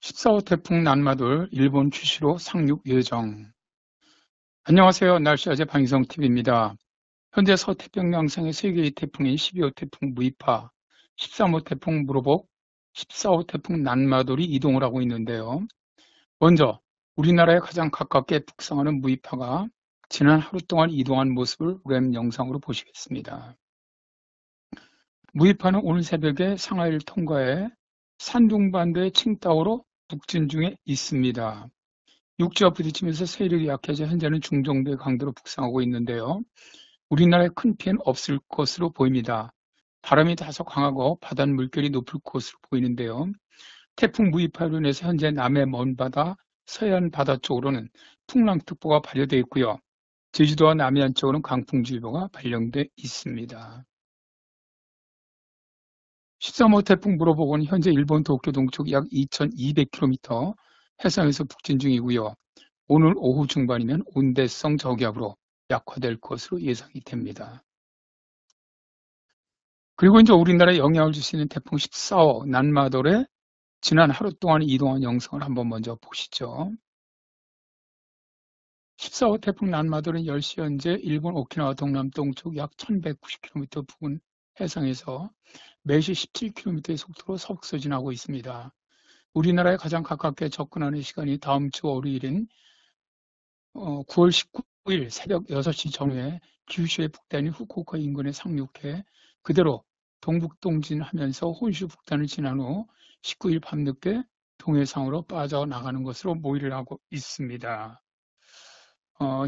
14호 태풍 난마돌 일본 큐슈로 상륙 예정. 안녕하세요. 날씨아재 방희성TV입니다. 현재 서태평양성의 3개의 태풍인 12호 태풍 무이파, 13호 태풍 무로복, 14호 태풍 난마돌이 이동을 하고 있는데요. 먼저 우리나라에 가장 가깝게 북상하는 무이파가 지난 하루 동안 이동한 모습을 웹 영상으로 보시겠습니다. 무이파는 오늘 새벽에 상하이를 통과해 산둥반도의 칭다오로 북진 중에 있습니다. 육지와 부딪히면서 세력이 약해져 현재는 중정도의 강도로 북상하고 있는데요. 우리나라에 큰 피해는 없을 것으로 보입니다. 바람이 다소 강하고 바다 물결이 높을 것으로 보이는데요. 태풍 무이파로 인해서 현재 남해 먼바다, 서해안 바다 쪽으로는 풍랑특보가 발효되어 있고요. 제주도와 남해안 쪽으로는 강풍주의보가 발령돼 있습니다. 13호 태풍 무로복은 현재 일본 도쿄 동쪽 약 2200km 해상에서 북진 중이고요. 오늘 오후 중반이면 온대성 저기압으로 약화될 것으로 예상이 됩니다. 그리고 이제 우리나라에 영향을 줄 수 있는 태풍 14호 난마돌의 지난 하루 동안 이동한 영상을 한번 먼저 보시죠. 14호 태풍 난마돌은 10시 현재 일본 오키나와 동남동쪽 약 1190km 부근 해상에서 매시 17km의 속도로 서북서진하고 있습니다. 우리나라에 가장 가깝게 접근하는 시간이 다음 주 월요일인 9월 19일 새벽 6시 전후에 규슈의 북단인 후쿠오카 인근에 상륙해 그대로 동북동진하면서 혼슈 북단을 지난 후 19일 밤늦게 동해상으로 빠져나가는 것으로 모의를 하고 있습니다.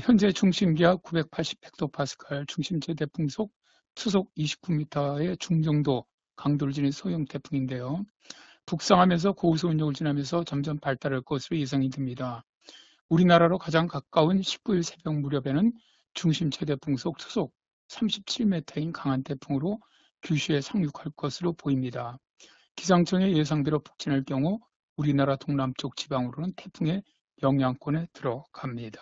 현재 중심기압 980헥토파스칼, 중심 최대 풍속 투속 29m의 중정도 강도를 지닌 소형 태풍인데요. 북상하면서 고우수 운동을 지나면서 점점 발달할 것으로 예상이 됩니다. 우리나라로 가장 가까운 19일 새벽 무렵에는 중심 최대 풍속 투속 37m인 강한 태풍으로 규슈에 상륙할 것으로 보입니다. 기상청의 예상대로 북진할 경우 우리나라 동남쪽 지방으로는 태풍의 영향권에 들어갑니다.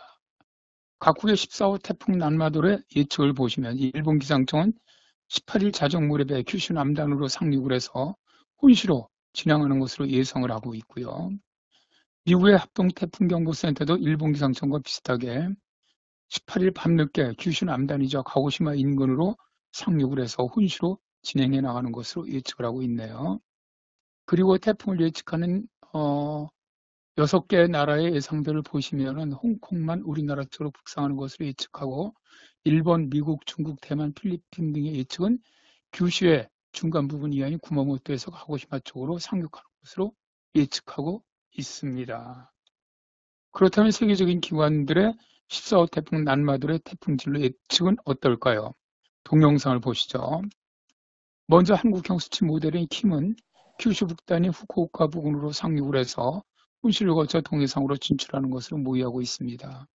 각국의 14호 태풍 난마돌의 예측을 보시면 일본 기상청은 18일 자정 무렵에 규슈 남단으로 상륙을 해서 혼시로 진행하는 것으로 예상을 하고 있고요. 미국의 합동태풍경보센터도 일본 기상청과 비슷하게 18일 밤늦게 규슈 남단이자 가고시마 인근으로 상륙을 해서 혼시로 진행해 나가는 것으로 예측을 하고 있네요. 그리고 태풍을 예측하는 6개 나라의 예상들을 보시면은 홍콩만 우리나라 쪽으로 북상하는 것으로 예측하고 일본, 미국, 중국, 대만, 필리핀 등의 예측은 규슈의 중간 부분 이하인 구마모토에서 가고시마 쪽으로 상륙하는 것으로 예측하고 있습니다. 그렇다면 세계적인 기관들의 14호 태풍 난마돌의 태풍진로 예측은 어떨까요? 동영상을 보시죠. 먼저 한국형 수치 모델인 킴은 규슈 북단인 후쿠오카 부근으로 상륙을 해서 혼시를 거쳐 동해상으로 진출하는 것으로 모의하고 있습니다.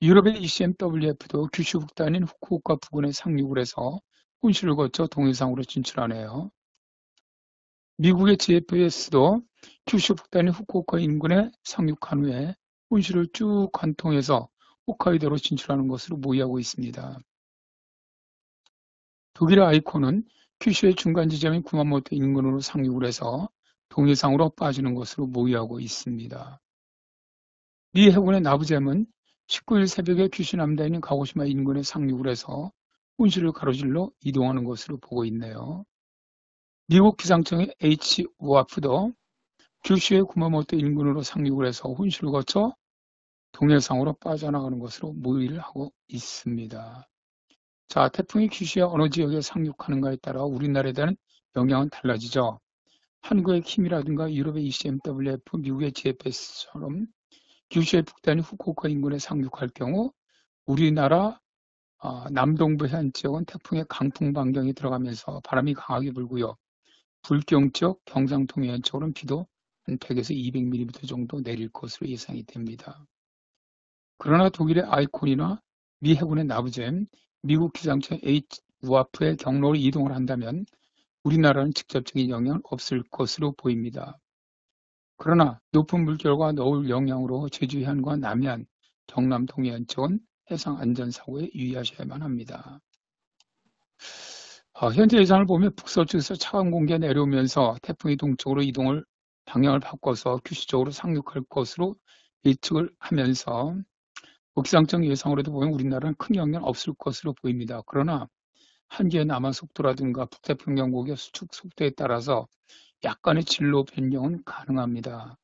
유럽의 ECMWF도 규슈 북단인 후쿠오카 부근에 상륙을 해서 혼시를 거쳐 동해상으로 진출하네요. 미국의 GFS도 규슈 북단인 후쿠오카 인근에 상륙한 후에 혼시를 쭉 관통해서 홋카이도로 진출하는 것으로 모의하고 있습니다. 독일의 아이콘은 규슈의 중간 지점인 구마모토 인근으로 상륙을 해서 동해상으로 빠지는 것으로 모의하고 있습니다. 미 해군의 나부잼은 19일 새벽에 규슈 남단인 가고시마 인근에 상륙을 해서 혼시를 가로질러 이동하는 것으로 보고 있네요. 미국 기상청의 H와프도 규슈의 구마모토 인근으로 상륙을 해서 혼시를 거쳐 동해상으로 빠져나가는 것으로 모의를 하고 있습니다. 자, 태풍이 규슈의 어느 지역에 상륙하는가에 따라 우리나라에 대한 영향은 달라지죠. 한국의 킴이라든가 유럽의 ECMWF, 미국의 GFS처럼 규슈의 북단인 후쿠오카 인근에 상륙할 경우 우리나라 남동부 해안 지역은 태풍의 강풍 반경에 들어가면서 바람이 강하게 불고요. 불경 지역, 경상통 해안 쪽으로는 비도 한 100에서 200mm 정도 내릴 것으로 예상이 됩니다. 그러나 독일의 아이콘이나 미 해군의 나부잼, 미국 기상청 H와프의 경로로 이동을 한다면 우리나라는 직접적인 영향은 없을 것으로 보입니다. 그러나 높은 물결과 노을 영향으로 제주 해안과 남해안, 경남 동해안 쪽은 해상 안전사고에 유의하셔야만 합니다. 현재 예상을 보면 북서쪽에서 차가운 공기가 내려오면서 태풍이 동쪽으로 이동을 방향을 바꿔서 규칙적으로 상륙할 것으로 예측을 하면서 기상청 예상으로도 보면 우리나라는 큰 영향은 없을 것으로 보입니다. 그러나 한기의 남한 속도라든가 북태평양 고기의 수축 속도에 따라서 약간의 진로 변경은 가능합니다.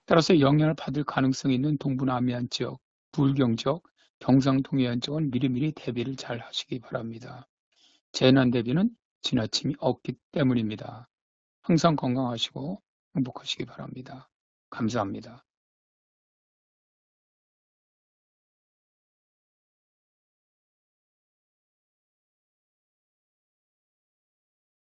따라서 영향을 받을 가능성이 있는 동부남해안 지역, 불경 지역, 경상동해안 지역은 미리미리 대비를 잘 하시기 바랍니다. 재난 대비는 지나침이 없기 때문입니다. 항상 건강하시고 행복하시기 바랍니다. 감사합니다.